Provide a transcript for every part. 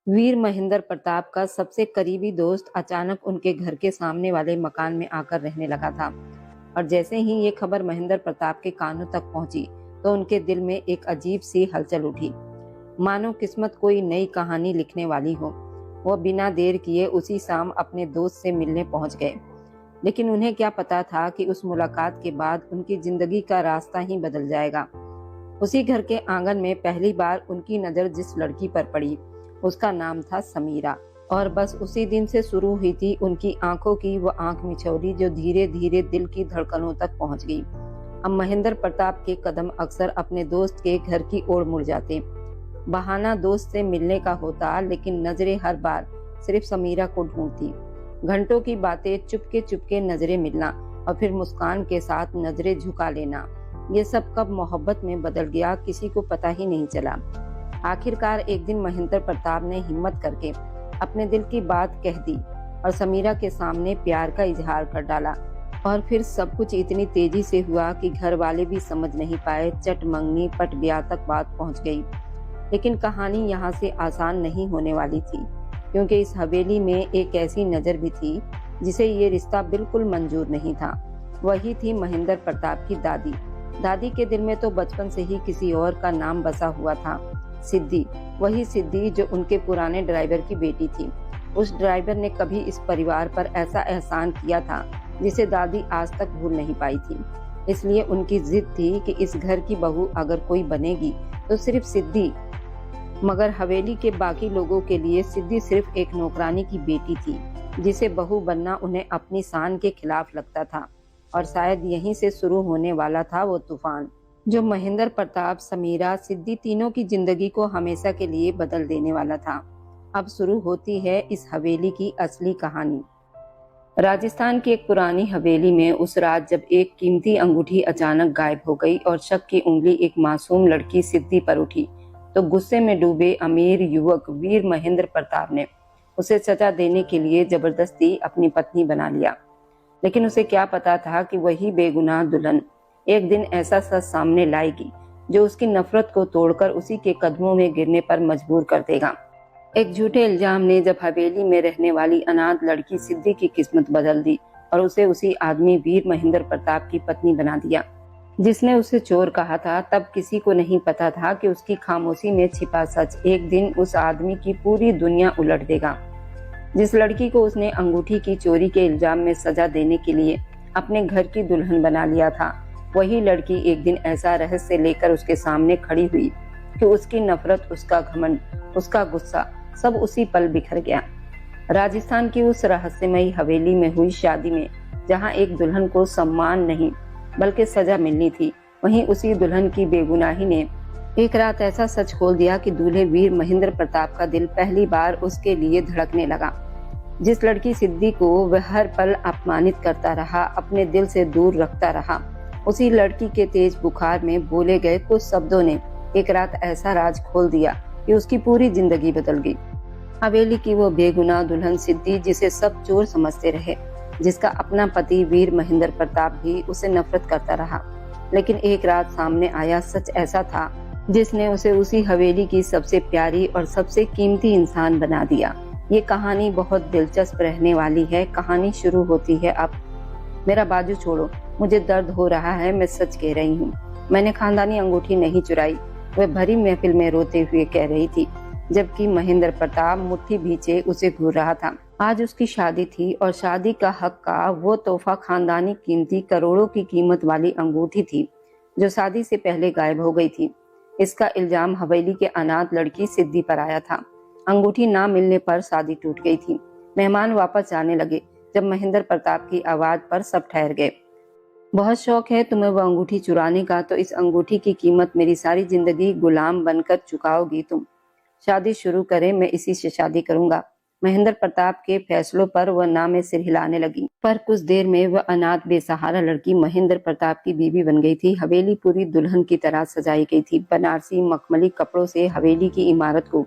वीर महेंद्र प्रताप का सबसे करीबी दोस्त अचानक उनके घर के सामने वाले मकान में आकर रहने लगा था। और जैसे ही ये खबर महेंद्र प्रताप के कानों तक पहुंची तो उनके दिल में एक अजीब सी हलचल उठी, मानो किस्मत कोई नई कहानी लिखने वाली हो। वो बिना देर किए उसी शाम अपने दोस्त से मिलने पहुंच गए। लेकिन उन्हें क्या पता था कि उस मुलाकात के बाद उनकी जिंदगी का रास्ता ही बदल जाएगा। उसी घर के आंगन में पहली बार उनकी नजर जिस लड़की पर पड़ी उसका नाम था समीरा। और बस उसी दिन से शुरू हुई थी उनकी आंखों की वो आंख मिचौली जो धीरे धीरे दिल की धड़कनों तक पहुंच गई। अब महेंद्र प्रताप के कदम अक्सर अपने दोस्त के घर की ओर मुड़ जाते। बहाना दोस्त से मिलने का होता, लेकिन नजरें हर बार सिर्फ समीरा को ढूंढती। घंटों की बातें, चुपके चुपके नजरें मिलना और फिर मुस्कान के साथ नजरें झुका लेना, ये सब कब मोहब्बत में बदल गया किसी को पता ही नहीं चला। आखिरकार एक दिन महेंद्र प्रताप ने हिम्मत करके अपने दिल की बात कह दी और समीरा के सामने प्यार का इजहार कर डाला। और फिर सब कुछ इतनी तेजी से हुआ कि घर वाले भी समझ नहीं पाए। चट मंगनी पट ब्याह तक बात पहुंच गई। लेकिन कहानी यहाँ से आसान नहीं होने वाली थी, क्योंकि इस हवेली में एक ऐसी नजर भी थी जिसे ये रिश्ता बिल्कुल मंजूर नहीं था। वही थी महेंद्र प्रताप की दादी। दादी के दिल में तो बचपन से ही किसी और का नाम बसा हुआ था, सिद्धि। वही सिद्धि जो उनके पुराने ड्राइवर की बेटी थी। उस ड्राइवर ने कभी इस परिवार पर ऐसा एहसान किया था जिसे दादी आज तक भूल नहीं पाई थी। इसलिए उनकी जिद थी कि इस घर की बहू अगर कोई बनेगी तो सिर्फ सिद्धि। मगर हवेली के बाकी लोगों के लिए सिद्धि सिर्फ एक नौकरानी की बेटी थी, जिसे बहू बनना उन्हें अपनी शान के खिलाफ लगता था। और शायद यहीं से शुरू होने वाला था वो तूफान जो महेंद्र प्रताप, समीरा, सिद्धि तीनों की जिंदगी को हमेशा के लिए बदल देने वाला था। अब शुरू होती है इस हवेली की असली कहानी। राजस्थान की एक पुरानी हवेली में उस रात जब एक कीमती अंगूठी अचानक गायब हो गई और शक की उंगली एक मासूम लड़की सिद्धि पर उठी, तो गुस्से में डूबे अमीर युवक वीर महेंद्र प्रताप ने उसे सजा देने के लिए जबरदस्ती अपनी पत्नी बना लिया। लेकिन उसे क्या पता था कि वही बेगुनाह दुल्हन एक दिन ऐसा सच सामने लाएगी जो उसकी नफरत को तोड़कर उसी के कदमों में गिरने पर मजबूर कर देगा। एक झूठे इल्जाम ने जब हवेली में रहने वाली अनाथ लड़की सिद्धि की किस्मत बदल दी और उसे उसी आदमी वीर महेंद्र प्रताप की पत्नी बना दिया जिसने उसे चोर कहा था। तब किसी को नहीं पता था कि उसकी खामोशी में छिपा सच एक दिन उस आदमी की पूरी दुनिया उलट देगा। जिस लड़की को उसने अंगूठी की चोरी के इल्जाम में सजा देने के लिए अपने घर की दुल्हन बना लिया था, वही लड़की एक दिन ऐसा रहस्य लेकर उसके सामने खड़ी हुई कि उसकी नफरत, उसका घमंड, उसका गुस्सा सब उसी पल बिखर गया। राजस्थान की उस रहस्यमयी हवेली में हुई शादी में जहां एक दुल्हन को सम्मान नहीं बल्कि सजा मिलनी थी, वहीं उसी दुल्हन की बेगुनाही ने एक रात ऐसा सच खोल दिया कि दूल्हे वीर महेंद्र प्रताप का दिल पहली बार उसके लिए धड़कने लगा। जिस लड़की सिद्धि को वह हर पल अपमानित करता रहा, अपने दिल से दूर रखता रहा, उसी लड़की के तेज बुखार में बोले गए कुछ शब्दों ने एक रात ऐसा राज खोल दिया कि उसकी पूरी जिंदगी बदल गई। हवेली की वो बेगुनाह दुल्हन सिद्धि, जिसे सब चोर समझते रहे, जिसका अपना पति वीर महेंद्र प्रताप भी उसे नफरत करता रहा, लेकिन एक रात सामने आया सच ऐसा था जिसने उसे उसी हवेली की सबसे प्यारी और सबसे कीमती इंसान बना दिया। ये कहानी बहुत दिलचस्प रहने वाली है। कहानी शुरू होती है अब। मेरा बाजू छोड़ो, मुझे दर्द हो रहा है, मैं सच कह रही हूँ। मैंने खानदानी अंगूठी नहीं चुराई, वह भरी महफिल में रोते हुए कह रही थी, जबकि महेंद्र प्रताप मुट्ठी भींचे उसे घूर रहा था। आज उसकी शादी थी और शादी का हक का वो तोहफा खानदानी कीमती करोड़ों की कीमत वाली अंगूठी थी जो शादी से पहले गायब हो गई थी। इसका इल्जाम हवेली के अनाथ लड़की सिद्धि पर आया था। अंगूठी ना मिलने पर शादी टूट गई थी। मेहमान वापस जाने लगे। जब महेंद्र प्रताप की आवाज पर सब ठहर गए। बहुत शौक है तुम्हें वो अंगूठी चुराने का, तो इस अंगूठी की कीमत मेरी सारी जिंदगी गुलाम बनकर चुकाओगी तुम। शादी शुरू करें, मैं इसी से शादी करूंगा। महेंद्र प्रताप के फैसलों पर वह ना में सिर हिलाने लगी। पर कुछ देर में वह अनाथ बेसहारा लड़की महेंद्र प्रताप की बीवी बन गई थी। हवेली पूरी दुल्हन की तरह सजाई गई थी। बनारसी मखमली कपड़ों से हवेली की इमारत को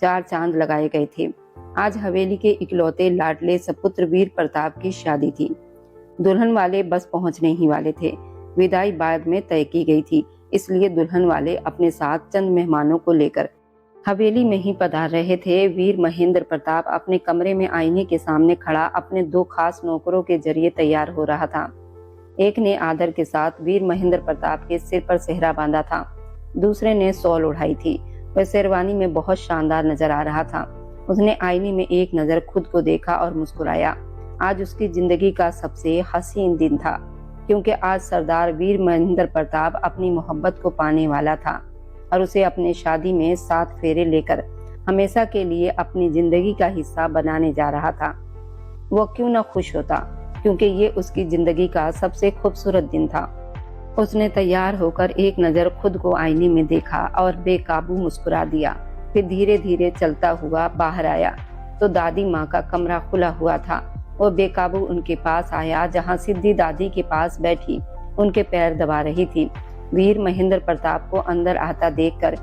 4 चांद लगाए गए थे। आज हवेली के इकलौते लाडले सपुत्र वीर प्रताप की शादी थी। दुल्हन वाले बस पहुंचने ही वाले थे। विदाई बाद में तय की गई थी, इसलिए दुल्हन वाले अपने साथ चंद मेहमानों को लेकर हवेली में ही पधार रहे थे। वीर महेंद्र प्रताप अपने कमरे में आईने के सामने खड़ा अपने दो खास नौकरों के जरिए तैयार हो रहा था। एक ने आदर के साथ वीर महेंद्र प्रताप के सिर पर सेहरा बांधा था, दूसरे ने शॉल उड़ाई थी। वह शेरवानी में बहुत शानदार नजर आ रहा था। उसने आईने में एक नजर खुद को देखा और मुस्कुराया। आज उसकी जिंदगी का सबसे हसीन दिन था, क्योंकि आज सरदार वीर महेंद्र प्रताप अपनी मोहब्बत को पाने वाला था और उसे अपने शादी में 7 फेरे लेकर हमेशा के लिए अपनी जिंदगी का हिस्सा बनाने जा रहा था। वो क्यों न खुश होता, क्योंकि ये उसकी जिंदगी का सबसे खूबसूरत दिन था। उसने तैयार होकर एक नजर खुद को आईने में देखा और बेकाबू मुस्कुरा दिया। फिर धीरे धीरे चलता हुआ बाहर आया तो दादी माँ का कमरा खुला हुआ था। वो बेकाबू उनके पास आया, जहाँ सिद्धि दादी के पास बैठी उनके पैर दबा रही थी। वीर महेंद्र प्रताप को अंदर आता देखकर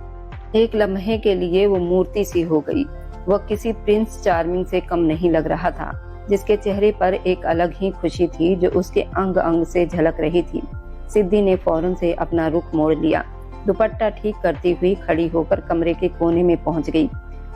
एक लम्हे के लिए वो मूर्ति सी हो गई। वह किसी प्रिंस चार्मिंग से कम नहीं लग रहा था, जिसके चेहरे पर एक अलग ही खुशी थी जो उसके अंग अंग से झलक रही थी। सिद्धि ने फौरन से अपना रुख मोड़ लिया, दुपट्टा ठीक करती हुई खड़ी होकर कमरे के कोने में पहुंच गई।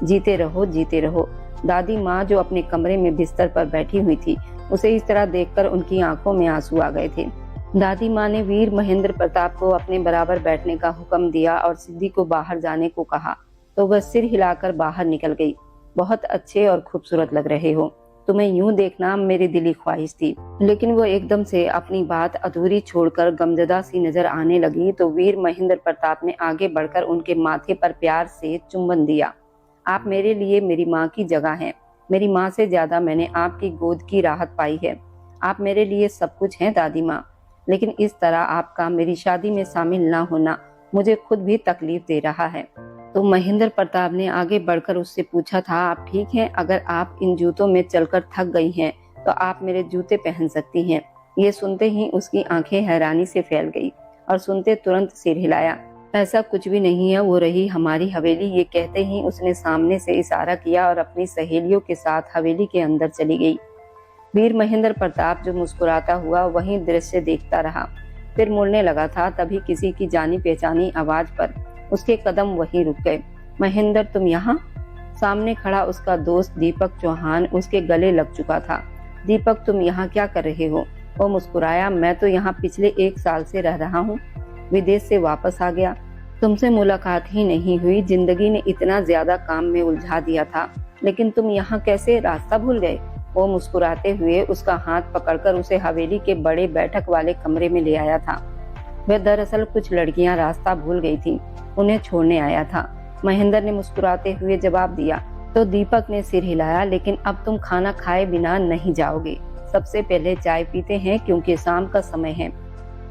जीते रहो, जीते रहो। दादी माँ जो अपने कमरे में बिस्तर पर बैठी हुई थी, उसे इस तरह देखकर उनकी आंखों में आंसू आ गए थे। दादी माँ ने वीर महेंद्र प्रताप को अपने बराबर बैठने का हुक्म दिया और सिद्धि को बाहर जाने को कहा, तो वह सिर हिलाकर बाहर निकल गई। बहुत अच्छे और खूबसूरत लग रहे हो, तुम्हें यूं देखना मेरी दिली ख्वाहिश थी। लेकिन वो एकदम से अपनी बात अधूरी छोड़कर गमजदा सी नजर आने लगी तो वीर महेंद्र प्रताप ने आगे बढ़कर उनके माथे पर प्यार से चुंबन दिया। आप मेरे लिए मेरी माँ की जगह हैं। मेरी माँ से ज्यादा मैंने आपकी गोद की राहत पाई है। आप मेरे लिए सब कुछ हैं दादी माँ। लेकिन इस तरह आपका मेरी शादी में शामिल ना होना मुझे खुद भी तकलीफ दे रहा है। तो महेंद्र प्रताप ने आगे बढ़कर उससे पूछा था, आप ठीक हैं? अगर आप इन जूतों में चलकर थक गई हैं तो आप मेरे जूते पहन सकती हैं। ये सुनते ही उसकी आंखें हैरानी से फैल गई और सुनते तुरंत सिर हिलाया। ऐसा कुछ भी नहीं है, वो रही हमारी हवेली। ये कहते ही उसने सामने से इशारा किया और अपनी सहेलियों के साथ हवेली के अंदर चली गई। वीर महेंद्र प्रताप जो मुस्कुराता हुआ वही दृश्य देखता रहा, फिर मुड़ने लगा था। तभी किसी की जानी पहचानी आवाज पर उसके कदम वहीं रुक गए। महेंद्र, तुम यहाँ? सामने खड़ा उसका दोस्त दीपक चौहान उसके गले लग चुका था। दीपक, तुम यहाँ क्या कर रहे हो? वो मुस्कुराया, मैं तो यहाँ पिछले 1 साल से रह रहा हूँ, विदेश से वापस आ गया। तुमसे मुलाकात ही नहीं हुई। जिंदगी ने इतना ज्यादा काम में उलझा दिया था, लेकिन तुम यहाँ कैसे? रास्ता भूल गए? वो मुस्कुराते हुए उसका हाथ पकड़कर उसे हवेली के बड़े बैठक वाले कमरे में ले आया था। वह दरअसल कुछ लड़कियां रास्ता भूल गई थी, उन्हें छोड़ने आया था। महेंद्र ने मुस्कुराते हुए जवाब दिया तो दीपक ने सिर हिलाया, लेकिन अब तुम खाना खाए बिना नहीं जाओगे। सबसे पहले चाय पीते हैं, क्योंकि शाम का समय है।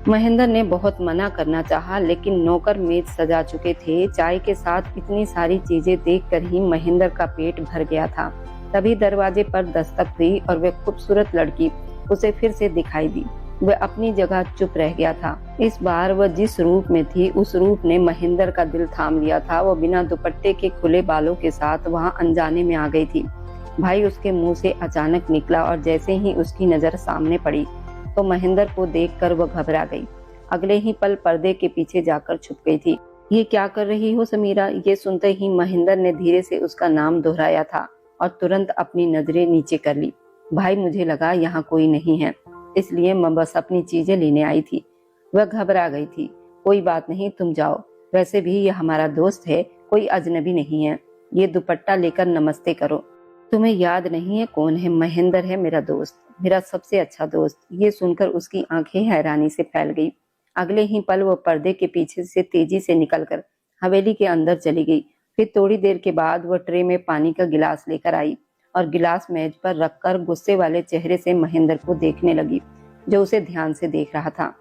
महेंद्र ने बहुत मना करना चाहा, लेकिन नौकर मेज सजा चुके थे। चाय के साथ इतनी सारी चीजें देखकर ही महेंद्र का पेट भर गया था। तभी दरवाजे पर दस्तक हुई और वह खूबसूरत लड़की उसे फिर से दिखाई दी। वह अपनी जगह चुप रह गया था। इस बार वह जिस रूप में थी उस रूप ने महेंद्र का दिल थाम लिया था। वो बिना दुपट्टे के खुले बालों के साथ वहां अनजाने में आ गई थी। भाई उसके मुंह से अचानक निकला और जैसे ही उसकी नजर सामने पड़ी तो महेंद्र को देखकर वह घबरा गई। अगले ही पल पर्दे के पीछे जाकर छुप गई थी। ये क्या कर रही हो समीरा? ये सुनते ही महेंद्र ने धीरे से उसका नाम दोहराया था और तुरंत अपनी नजरें नीचे कर ली। भाई, मुझे लगा यहाँ कोई नहीं है, इसलिए मैं बस अपनी चीजें लेने आई थी। वह घबरा गई थी। कोई बात नहीं, तुम जाओ। वैसे भी ये हमारा दोस्त है, कोई अजनबी नहीं है। ये दुपट्टा लेकर नमस्ते करो। तुम्हें याद नहीं है कौन है? महेंद्र है मेरा दोस्त, मेरा सबसे अच्छा दोस्त। ये सुनकर उसकी आंखें हैरानी से फैल गई। अगले ही पल वो पर्दे के पीछे से तेजी से निकलकर हवेली के अंदर चली गई। फिर थोड़ी देर के बाद वह ट्रे में पानी का गिलास लेकर आई और गिलास मेज पर रखकर गुस्से वाले चेहरे से महेंद्र को देखने लगी, जो उसे ध्यान से देख रहा था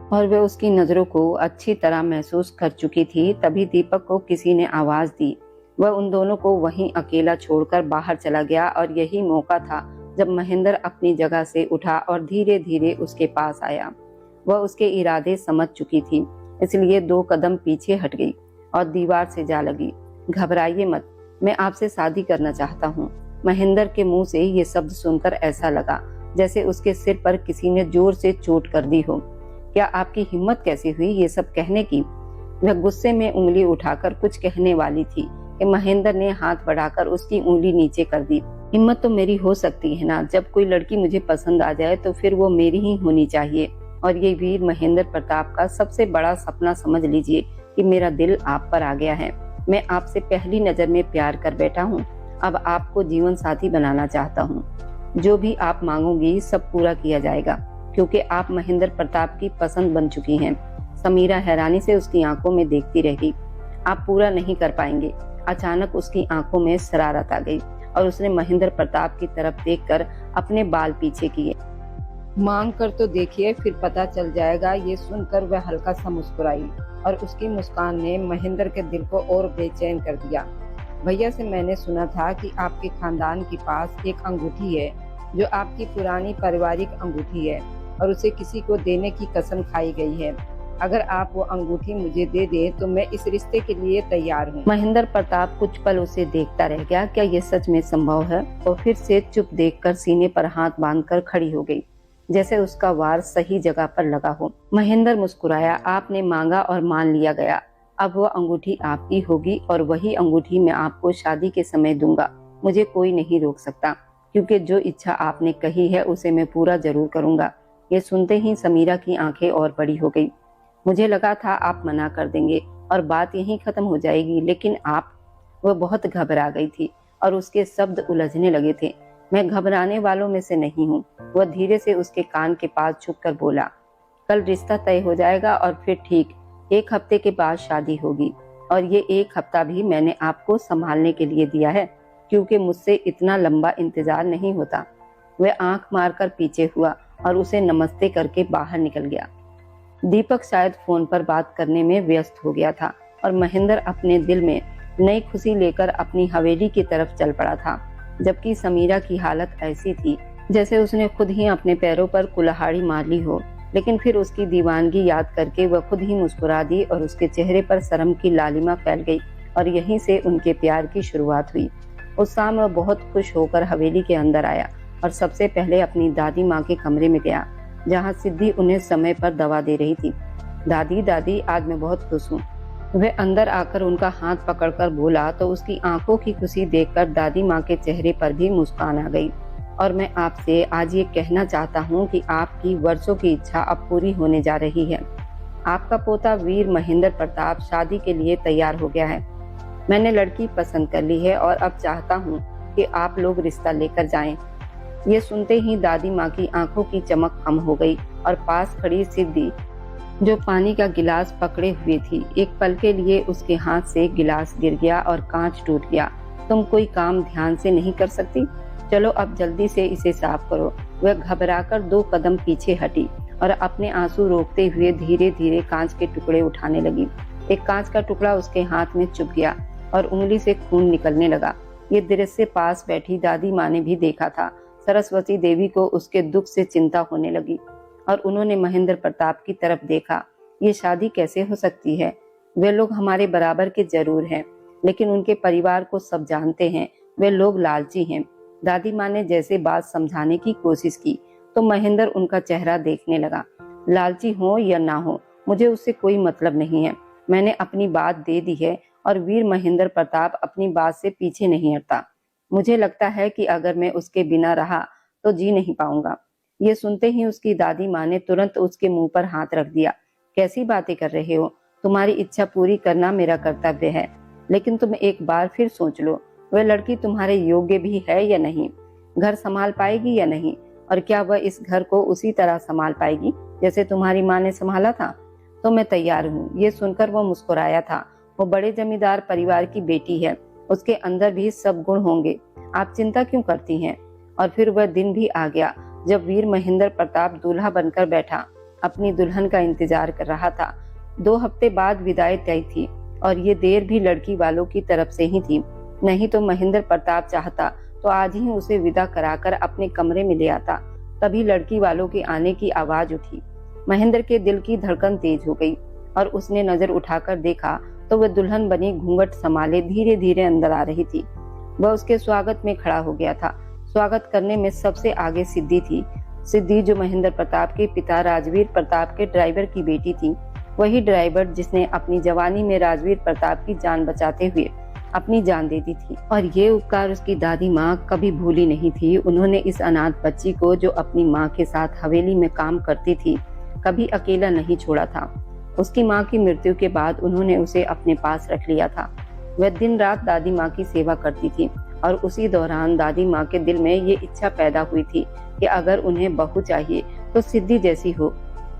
और वह उसकी नजरों को अच्छी तरह महसूस कर चुकी थी। तभी दीपक को किसी ने आवाज दी। वह उन दोनों को वहीं अकेला छोड़कर बाहर चला गया और यही मौका था जब महेंद्र अपनी जगह से उठा और धीरे धीरे उसके पास आया। वह उसके इरादे समझ चुकी थी, इसलिए 2 कदम पीछे हट गई और दीवार से जा लगी। घबराइए मत, मैं आपसे शादी करना चाहता हूँ। महेंद्र के मुंह से ये शब्द सुनकर ऐसा लगा जैसे उसके सिर पर किसी ने जोर से चोट कर दी हो। क्या आपकी हिम्मत कैसे हुई ये सब कहने की? वह गुस्से में उंगली उठाकर कुछ कहने वाली थी कि महेंद्र ने हाथ बढ़ाकर उसकी उंगली नीचे कर दी। हिम्मत तो मेरी हो सकती है ना, जब कोई लड़की मुझे पसंद आ जाए तो फिर वो मेरी ही होनी चाहिए। और ये वीर महेंद्र प्रताप का सबसे बड़ा सपना समझ लीजिए कि मेरा दिल आप पर आ गया है। मैं आपसे पहली नजर में प्यार कर बैठा हूँ। अब आपको जीवन साथी बनाना चाहता हूँ। जो भी आप मांगोगी सब पूरा किया जाएगा, क्योंकि आप महेंद्र प्रताप की पसंद बन चुकी हैं। समीरा हैरानी से उसकी आंखों में देखती रह गई। आप पूरा नहीं कर पाएंगे। अचानक उसकी आंखों में शरारत आ गई और उसने महेंद्र प्रताप की तरफ देखकर अपने बाल पीछे किए। मांग कर तो देखिए, फिर पता चल जाएगा। ये सुनकर वह हल्का सा मुस्कुराई और उसकी मुस्कान ने महेंद्र के दिल को और बेचैन कर दिया। भैया से मैंने सुना था कि आपके खानदान के पास एक अंगूठी है जो आपकी पुरानी पारिवारिक अंगूठी है और उसे किसी को देने की कसम खाई गई है। अगर आप वो अंगूठी मुझे दे दें तो मैं इस रिश्ते के लिए तैयार हूँ। महेंद्र प्रताप कुछ पल उसे देखता रह गया। क्या ये सच में संभव है? और फिर से चुप देखकर सीने पर हाथ बांधकर खड़ी हो गई, जैसे उसका वार सही जगह पर लगा हो। महेंद्र मुस्कुराया। आपने मांगा और मान लिया गया। अब वो अंगूठी आपकी होगी और वही अंगूठी मैं आपको शादी के समय दूंगा। मुझे कोई नहीं रोक सकता, क्योंकि जो इच्छा आपने कही है उसे मैं पूरा जरूर करूंगा। ये सुनते ही समीरा की आंखें और बड़ी हो गई। मुझे लगा था आप मना कर देंगे और बात यहीं खत्म हो जाएगी, लेकिन आप। वह बहुत घबरा गई थी और उसके शब्द उलझने लगे थे। मैं घबराने वालों में से नहीं हूँ। वह धीरे से उसके कान के पास झुककर बोला, कल रिश्ता तय हो जाएगा और फिर ठीक 1 हफ्ते के बाद शादी होगी। और ये 1 हफ्ता भी मैंने आपको संभालने के लिए दिया है, क्योंकि मुझसे इतना लंबा इंतजार नहीं होता। वह आंख मारकर पीछे हुआ और उसे नमस्ते करके बाहर निकल गया। दीपक शायद फोन पर बात करने में व्यस्त हो गया था और महेंद्र अपने दिल में नई खुशी लेकर अपनी हवेली की तरफ चल पड़ा था, जबकि समीरा की हालत ऐसी थी जैसे उसने खुद ही अपने पैरों पर कुल्हाड़ी मार ली हो। लेकिन फिर उसकी दीवानगी याद करके वह खुद ही मुस्कुरा दी और उसके चेहरे पर शर्म की लालिमा फैल गई और यहीं से उनके प्यार की शुरुआत हुई। उस शाम वह बहुत खुश होकर हवेली के अंदर आया और सबसे पहले अपनी दादी माँ के कमरे में गया, जहाँ सिद्धि उन्हें समय पर दवा दे रही थी। दादी दादी, आज मैं बहुत खुश हूँ। वह अंदर आकर उनका हाथ पकड़कर बोला तो उसकी आंखों की खुशी देखकर दादी माँ के चेहरे पर भी मुस्कान आ गई। और मैं आपसे आज ये कहना चाहता हूँ कि आपकी वर्षों की इच्छा अब पूरी होने जा रही है। आपका पोता वीर महेंद्र प्रताप शादी के लिए तैयार हो गया है। मैंने लड़की पसंद कर ली है और अब चाहता हूँ कि आप लोग रिश्ता लेकर जाएं। ये सुनते ही दादी माँ की आंखों की चमक कम हो गई और पास खड़ी सिद्धि, जो पानी का गिलास पकड़े हुए थी, एक पल के लिए उसके हाथ से गिलास गिर गया और कांच टूट गया। तुम कोई काम ध्यान से नहीं कर सकती? चलो अब जल्दी से इसे साफ करो। वह घबराकर 2 कदम पीछे हटी और अपने आंसू रोकते हुए धीरे धीरे कांच के टुकड़े उठाने लगी। एक कांच का टुकड़ा उसके हाथ में चुभ गया और उंगली से खून निकलने लगा। ये दृश्य पास बैठी दादी माँ ने भी देखा था। सरस्वती देवी को उसके दुख से चिंता होने लगी और उन्होंने महेंद्र प्रताप की तरफ देखा। ये शादी कैसे हो सकती है? वे लोग हमारे बराबर के जरूर हैं, लेकिन उनके परिवार को सब जानते हैं। वे लोग लालची हैं। दादी माँ ने जैसे बात समझाने की कोशिश की तो महेंद्र उनका चेहरा देखने लगा। लालची हो या ना हो, मुझे उससे कोई मतलब नहीं है। मैंने अपनी बात दे दी है और वीर महेंद्र प्रताप अपनी बात से पीछे नहीं हटता। मुझे लगता है कि अगर मैं उसके बिना रहा तो जी नहीं पाऊंगा। ये सुनते ही उसकी दादी माँ ने तुरंत उसके मुंह पर हाथ रख दिया। कैसी बातें कर रहे हो? तुम्हारी इच्छा पूरी करना मेरा कर्तव्य है, लेकिन तुम एक बार फिर सोच लो, वह लड़की तुम्हारे योग्य भी है या नहीं? घर संभाल पाएगी या नहीं? और क्या वह इस घर को उसी तरह संभाल पाएगी जैसे तुम्हारी माँ ने संभाला था? तो मैं तैयार हूँ। ये सुनकर वो मुस्कुराया था। वो बड़े जमींदार परिवार की बेटी है, उसके अंदर भी सब गुण होंगे। आप चिंता क्यों करती हैं? और फिर वह दिन भी आ गया जब वीर महेंद्र प्रताप दूल्हा बनकर बैठा अपनी दुल्हन का इंतजार कर रहा था। 2 हफ्ते बाद विदाई तय थी और ये देर भी लड़की वालों की तरफ से ही थी। नहीं तो महेंद्र प्रताप चाहता तो आज ही उसे विदा कराकर अपने कमरे में ले आता। तभी लड़की वालों के आने की आवाज उठी। महेंद्र के दिल की धड़कन तेज हो गई और उसने नजर उठाकर देखा तो वह दुल्हन बनी घूंघट संभाले धीरे धीरे अंदर आ रही थी। वह उसके स्वागत में खड़ा हो गया था। स्वागत करने में सबसे आगे सिद्धि थी। सिद्धि जो महेंद्र प्रताप के पिता राजवीर प्रताप के ड्राइवर की बेटी थी। वही ड्राइवर जिसने अपनी जवानी में राजवीर प्रताप की जान बचाते हुए अपनी जान दे दी थी, और ये उपकार उसकी दादी माँ कभी भूली नहीं थी। उन्होंने इस अनाथ बच्ची को, जो अपनी माँ के साथ हवेली में काम करती थी, कभी अकेला नहीं छोड़ा था। उसकी माँ की मृत्यु के बाद उन्होंने उसे अपने पास रख लिया था। वह दिन रात दादी माँ की सेवा करती थी, और उसी दौरान दादी माँ के दिल में ये इच्छा पैदा हुई थी कि अगर उन्हें बहू चाहिए तो सिद्धि जैसी हो,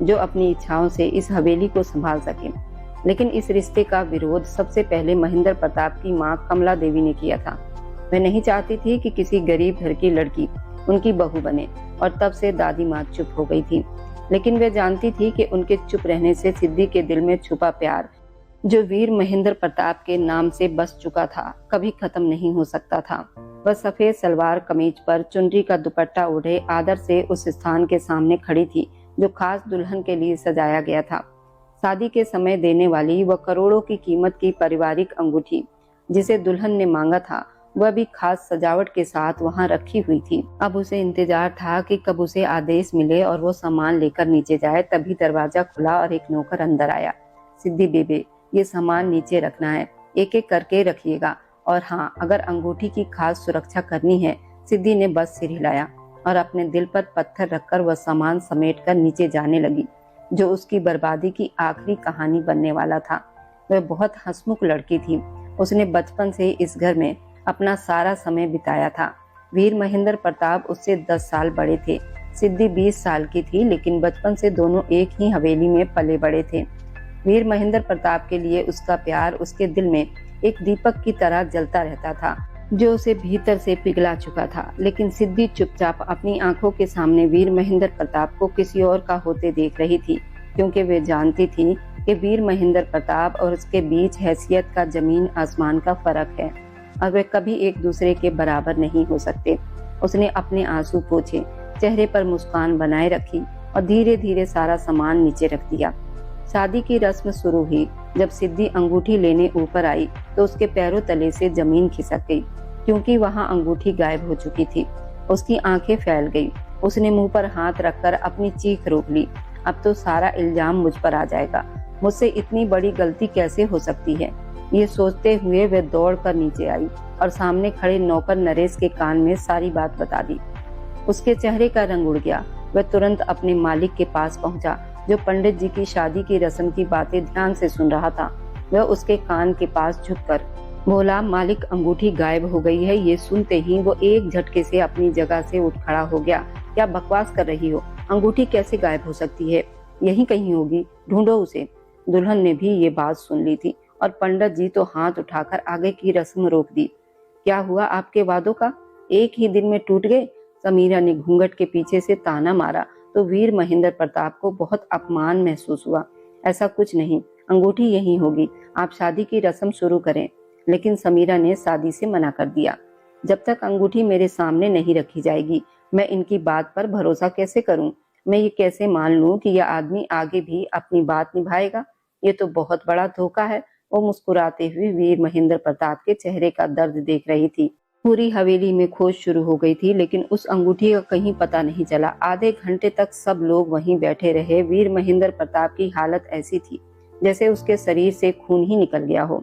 जो अपनी इच्छाओं से इस हवेली को संभाल सके। लेकिन इस रिश्ते का विरोध सबसे पहले महेंद्र प्रताप की माँ कमला देवी ने किया था। वह नहीं चाहती थी कि किसी गरीब घर की लड़की उनकी बहू बने, और तब से दादी माँ चुप हो गई थी। लेकिन वह जानती थी कि उनके चुप रहने से सिद्धि के दिल में छुपा प्यार, जो वीर महेंद्र प्रताप के नाम से बस चुका था, कभी खत्म नहीं हो सकता था। वह सफेद सलवार कमीज पर चुनरी का दुपट्टा ओढ़े आदर से उस स्थान के सामने खड़ी थी जो खास दुल्हन के लिए सजाया गया था। शादी के समय देने वाली वह करोड़ों की कीमत की पारिवारिक अंगूठी, जिसे दुल्हन ने मांगा था, वह भी खास सजावट के साथ वहां रखी हुई थी। अब उसे इंतजार था कि कब उसे आदेश मिले और वो सामान लेकर नीचे जाए। तभी दरवाजा खुला और एक नौकर अंदर आया। सिद्धि बेबे, ये सामान नीचे रखना है, एक एक करके रखिएगा, और हाँ, अगर अंगूठी की खास सुरक्षा करनी है। सिद्धि ने बस सिर हिलाया और अपने दिल पर पत्थर रखकर वह सामान समेट कर नीचे जाने लगी, जो उसकी बर्बादी की आखिरी कहानी बनने वाला था। वह बहुत हंसमुख लड़की थी। उसने बचपन से इस घर में अपना सारा समय बिताया था। वीर महेंद्र प्रताप उससे 10 साल बड़े थे। सिद्धि 20 साल की थी, लेकिन बचपन से दोनों एक ही हवेली में पले बड़े थे। वीर महेंद्र प्रताप के लिए उसका प्यार उसके दिल में एक दीपक की तरह जलता रहता था, जो उसे भीतर से पिघला चुका था। लेकिन सिद्धि चुपचाप अपनी आंखों के सामने वीर महेंद्र प्रताप को किसी और का होते देख रही थी, क्योंकि वे जानती थी कि वीर महेंद्र प्रताप और उसके बीच हैसियत का जमीन आसमान का फर्क है, और वे कभी एक दूसरे के बराबर नहीं हो सकते। उसने अपने आंसू पोंछे, चेहरे पर मुस्कान बनाए रखी और धीरे धीरे सारा सामान नीचे रख दिया। शादी की रस्म शुरू हुई। जब सिद्धि अंगूठी लेने ऊपर आई तो उसके पैरों तले से जमीन खिसक गई, क्योंकि वहां अंगूठी गायब हो चुकी थी। उसकी आंखें फैल गई। उसने मुंह पर हाथ रखकर अपनी चीख रोक ली। अब तो सारा इल्जाम मुझ पर आ जाएगा। मुझसे इतनी बड़ी गलती कैसे हो सकती है? ये सोचते हुए वह दौड़ कर नीचे आई और सामने खड़े नौकर नरेश के कान में सारी बात बता दी। उसके चेहरे का रंग उड़ गया। वह तुरंत अपने मालिक के पास पहुंचा, जो पंडित जी की शादी की रस्म की बातें ध्यान से सुन रहा था। वह उसके कान के पास झुककर बोला, मालिक, अंगूठी गायब हो गई है। ये सुनते ही वो एक झटके से अपनी जगह से उठ खड़ा हो गया। क्या बकवास कर रही हो? अंगूठी कैसे गायब हो सकती है? यहीं कहीं होगी, ढूंढो उसे। दुल्हन ने भी ये बात सुन ली थी और पंडित जी तो हाथ उठाकर आगे की रस्म रोक दी। क्या हुआ आपके वादों का? एक ही दिन में टूट गए? समीरा ने घूंघट के पीछे से ताना मारा तो वीर महेंद्र प्रताप को बहुत अपमान महसूस हुआ। ऐसा कुछ नहीं, अंगूठी यहीं होगी। आप शादी की रस्म शुरू करें। लेकिन समीरा ने शादी से मना कर दिया। जब तक अंगूठी मेरे सामने नहीं रखी जाएगी, मैं इनकी बात पर भरोसा कैसे करूं? मैं ये कैसे मान लूं कि यह आदमी आगे भी अपनी बात निभाएगा? ये तो बहुत बड़ा धोखा है। वो मुस्कुराते हुए वीर महेंद्र प्रताप के चेहरे का दर्द देख रही थी। पूरी हवेली में खोज शुरू हो गई थी, लेकिन उस अंगूठी का कहीं पता नहीं चला। आधे घंटे तक सब लोग वहीं बैठे रहे। वीर महेंद्र प्रताप की हालत ऐसी थी जैसे उसके शरीर से खून ही निकल गया हो।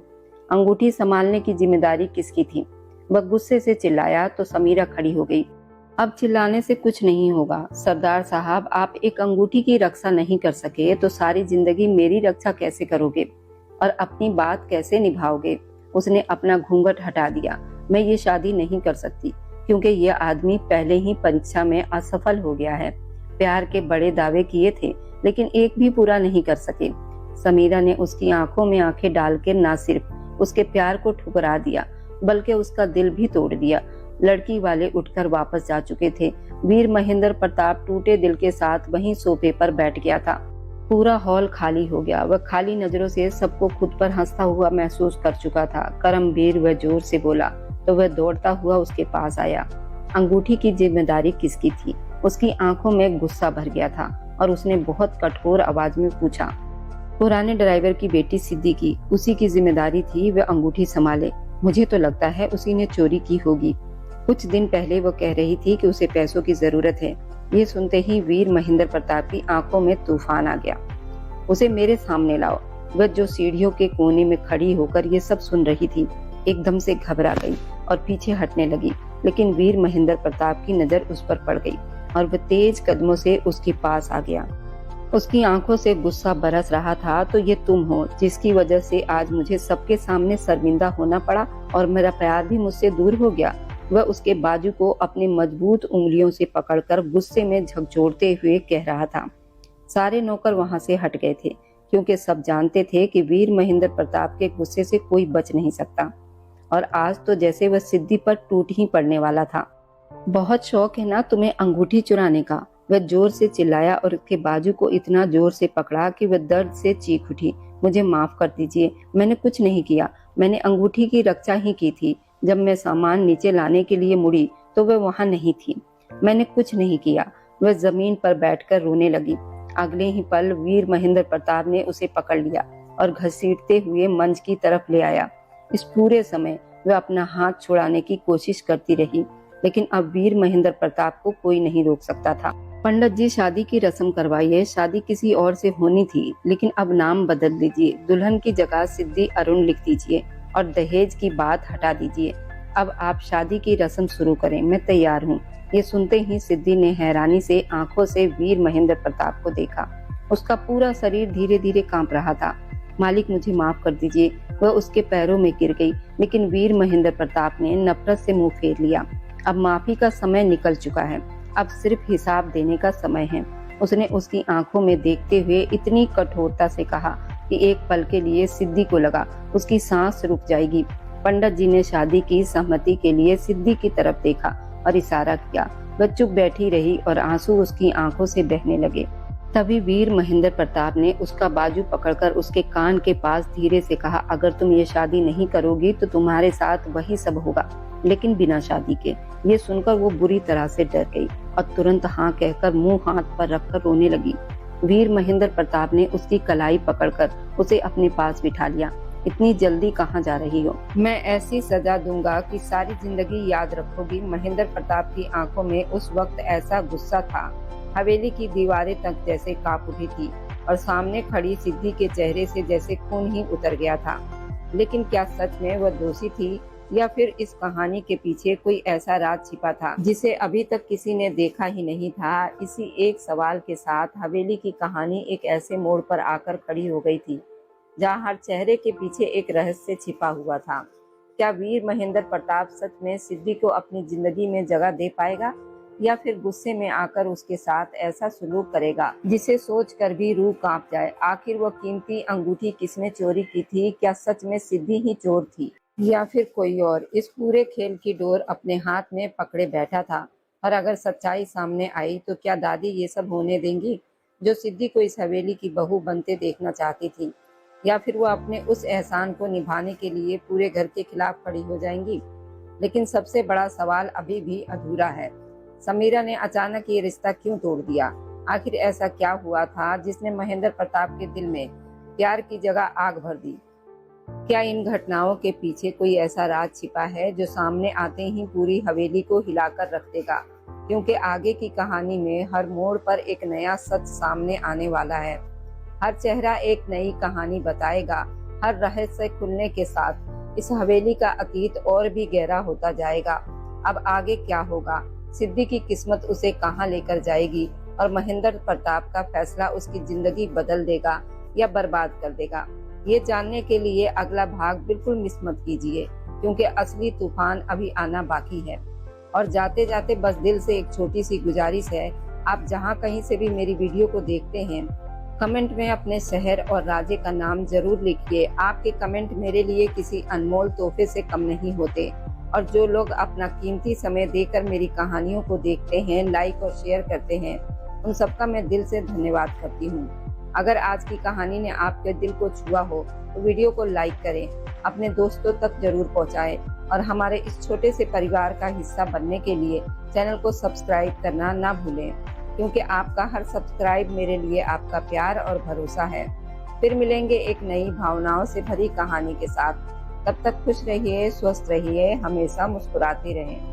अंगूठी संभालने की जिम्मेदारी किसकी थी? वह गुस्से से चिल्लाया तो समीरा खड़ी हो गई। अब चिल्लाने से कुछ नहीं होगा। सरदार साहब, आप एक अंगूठी की रक्षा नहीं कर सके तो सारी जिंदगी मेरी रक्षा कैसे करोगे और अपनी बात कैसे निभाओगे? उसने अपना घूंघट हटा दिया। मैं ये शादी नहीं कर सकती, क्योंकि यह आदमी पहले ही परीक्षा में असफल हो गया है। प्यार के बड़े दावे किए थे, लेकिन एक भी पूरा नहीं कर सके। समीरा ने उसकी आंखों में आंखें डालकर न सिर्फ उसके प्यार को ठुकरा दिया, बल्कि उसका दिल भी तोड़ दिया। लड़की वाले उठकर वापस जा चुके थे। वीर महेंद्र प्रताप टूटे दिल के साथ वहीं सोफे पर बैठ गया था। पूरा हॉल खाली हो गया। वह खाली नजरों से सबको खुद पर हंसता हुआ महसूस कर चुका था। करमवीर, वह जोर से बोला तो वह दौड़ता हुआ उसके पास आया। अंगूठी की जिम्मेदारी किसकी थी? उसकी आंखों में गुस्सा भर गया था और उसने बहुत कठोर आवाज में पूछा। पुराने ड्राइवर की बेटी सिद्धि की। उसी की जिम्मेदारी थी वह अंगूठी संभाले। मुझे तो लगता है उसी ने चोरी की होगी। कुछ दिन पहले वो कह रही थी कि उसे पैसों की जरूरत है। ये सुनते ही वीर महेंद्र प्रताप की आंखों में तूफान आ गया। उसे मेरे सामने लाओ। वह जो सीढ़ियों के कोने में खड़ी होकर ये सब सुन रही थी, एकदम से घबरा गई और पीछे हटने लगी, लेकिन वीर महेंद्र प्रताप की नजर उस पर पड़ गई और वह तेज कदमों से उसके पास आ गया। उसकी आंखों से गुस्सा बरस रहा था। तो ये तुम हो जिसकी वजह से आज मुझे सबके सामने शर्मिंदा होना पड़ा और मेरा प्यार भी मुझसे दूर हो गया। वह उसके बाजू को अपनी मजबूत उंगलियों से पकड़कर गुस्से में झकझोरते हुए कह रहा था। सारे नौकर वहां से हट गए थे, क्योंकि सब जानते थे कि वीर महेंद्र प्रताप के गुस्से से कोई बच नहीं सकता। और आज तो जैसे वह सिद्धि पर टूट ही पड़ने वाला था। बहुत शौक है ना तुम्हें अंगूठी चुराने का, वह जोर से चिल्लाया और उसके बाजू को इतना जोर से पकड़ा कि वह दर्द से चीख उठी। मुझे माफ कर दीजिए, मैंने कुछ नहीं किया। मैंने अंगूठी की रक्षा ही की थी। जब मैं सामान नीचे लाने के लिए मुड़ी तो वह वहां नहीं थी। मैंने कुछ नहीं किया। वह जमीन पर बैठकर रोने लगी। अगले ही पल वीर महेंद्र प्रताप ने उसे पकड़ लिया और घसीटते हुए मंच की तरफ ले आया। इस पूरे समय वह अपना हाथ छुड़ाने की कोशिश करती रही, लेकिन अब वीर महेंद्र प्रताप को कोई नहीं रोक सकता था। पंडित जी, शादी की रस्म करवाइए। शादी किसी और से होनी थी, लेकिन अब नाम बदल दीजिए। दुल्हन की जगह सिद्धि अरुण लिख दीजिए और दहेज की बात हटा दीजिए। अब आप शादी की रस्म शुरू करें, मैं तैयार हूँ। ये सुनते ही सिद्धि ने हैरानी से आंखों से वीर महेंद्र प्रताप को देखा। उसका पूरा शरीर धीरे धीरे कांप रहा था। मालिक, मुझे माफ कर दीजिए। वह उसके पैरों में गिर गई, लेकिन वीर महेंद्र प्रताप ने नफरत से मुंह फेर लिया। अब माफी का समय निकल चुका है, अब सिर्फ हिसाब देने का समय है। उसने उसकी आंखों में देखते हुए इतनी कठोरता से कहा कि एक पल के लिए सिद्धि को लगा उसकी सांस रुक जाएगी। पंडित जी ने शादी की सहमति के लिए सिद्धि की तरफ देखा और इशारा किया। वह चुप बैठी रही और आंसू उसकी आंखों से बहने लगे। तभी वीर महेंद्र प्रताप ने उसका बाजू पकड़कर उसके कान के पास धीरे से कहा, अगर तुम ये शादी नहीं करोगी तो तुम्हारे साथ वही सब होगा, लेकिन बिना शादी के। ये सुनकर वो बुरी तरह से डर गई और तुरंत हाँ कहकर मुंह हाथ पर रखकर रोने लगी। वीर महेंद्र प्रताप ने उसकी कलाई पकड़कर उसे अपने पास बिठा लिया। इतनी जल्दी कहाँ जा रही हो? मैं ऐसी सजा दूंगा कि सारी जिंदगी याद रखोगी। महेंद्र प्रताप की आंखों में उस वक्त ऐसा गुस्सा था, हवेली की दीवारें तक जैसे कांप उठी थी और सामने खड़ी सिद्धि के चेहरे से जैसे खून ही उतर गया था। लेकिन क्या सच में वह दोषी थी या फिर इस कहानी के पीछे कोई ऐसा राज छिपा था जिसे अभी तक किसी ने देखा ही नहीं था? इसी एक सवाल के साथ हवेली की कहानी एक ऐसे मोड़ पर आकर खड़ी हो गई थी जहां हर चेहरे के पीछे एक रहस्य छिपा हुआ था। क्या वीर महेंद्र प्रताप सच में सिद्धि को अपनी जिंदगी में जगह दे पाएगा या फिर गुस्से में आकर उसके साथ ऐसा सुलूक करेगा जिसे सोचकर भी रूह कांप जाए? आखिर वह कीमती अंगूठी किसने चोरी की थी? क्या सच में सिद्धि ही चोर थी या फिर कोई और इस पूरे खेल की डोर अपने हाथ में पकड़े बैठा था? और अगर सच्चाई सामने आई तो क्या दादी ये सब होने देंगी जो सिद्धि को इस हवेली की बहू बनते देखना चाहती थी? या फिर वो अपने उस एहसान को निभाने के लिए पूरे घर के खिलाफ खड़ी हो जाएंगी? लेकिन सबसे बड़ा सवाल अभी भी अधूरा है। समीरा ने अचानक ये रिश्ता क्यों तोड़ दिया? आखिर ऐसा क्या हुआ था जिसने महेंद्र प्रताप के दिल में प्यार की जगह आग भर दी? क्या इन घटनाओं के पीछे कोई ऐसा राज छिपा है जो सामने आते ही पूरी हवेली को हिलाकर रख देगा? क्योंकि आगे की कहानी में हर मोड़ पर एक नया सच सामने आने वाला है। हर चेहरा एक नई कहानी बताएगा। हर रहस्य खुलने के साथ इस हवेली का अतीत और भी गहरा होता जाएगा। अब आगे क्या होगा? सिद्धि की किस्मत उसे कहां लेकर जाएगी और महेंद्र प्रताप का फैसला उसकी जिंदगी बदल देगा या बर्बाद कर देगा? ये जानने के लिए अगला भाग बिल्कुल मिस मत कीजिए, क्योंकि असली तूफान अभी आना बाकी है। और जाते जाते बस दिल से एक छोटी सी गुजारिश है, आप जहाँ कहीं से भी मेरी वीडियो को देखते हैं, कमेंट में अपने शहर और राज्य का नाम जरूर लिखिए। आपके कमेंट मेरे लिए किसी अनमोल तोहफे से कम नहीं होते। और जो लोग अपना कीमती समय देकर मेरी कहानियों को देखते हैं, लाइक और शेयर करते हैं, उन सबका मैं दिल से धन्यवाद करती हूँ। अगर आज की कहानी ने आपके दिल को छुआ हो तो वीडियो को लाइक करें, अपने दोस्तों तक जरूर पहुँचाएं और हमारे इस छोटे से परिवार का हिस्सा बनने के लिए चैनल को सब्सक्राइब करना ना भूलें, क्योंकि आपका हर सब्सक्राइब मेरे लिए आपका प्यार और भरोसा है। फिर मिलेंगे एक नई भावनाओं से भरी कहानी के साथ। तब तक खुश रहिए, स्वस्थ रहिए, हमेशा मुस्कुराते रहें।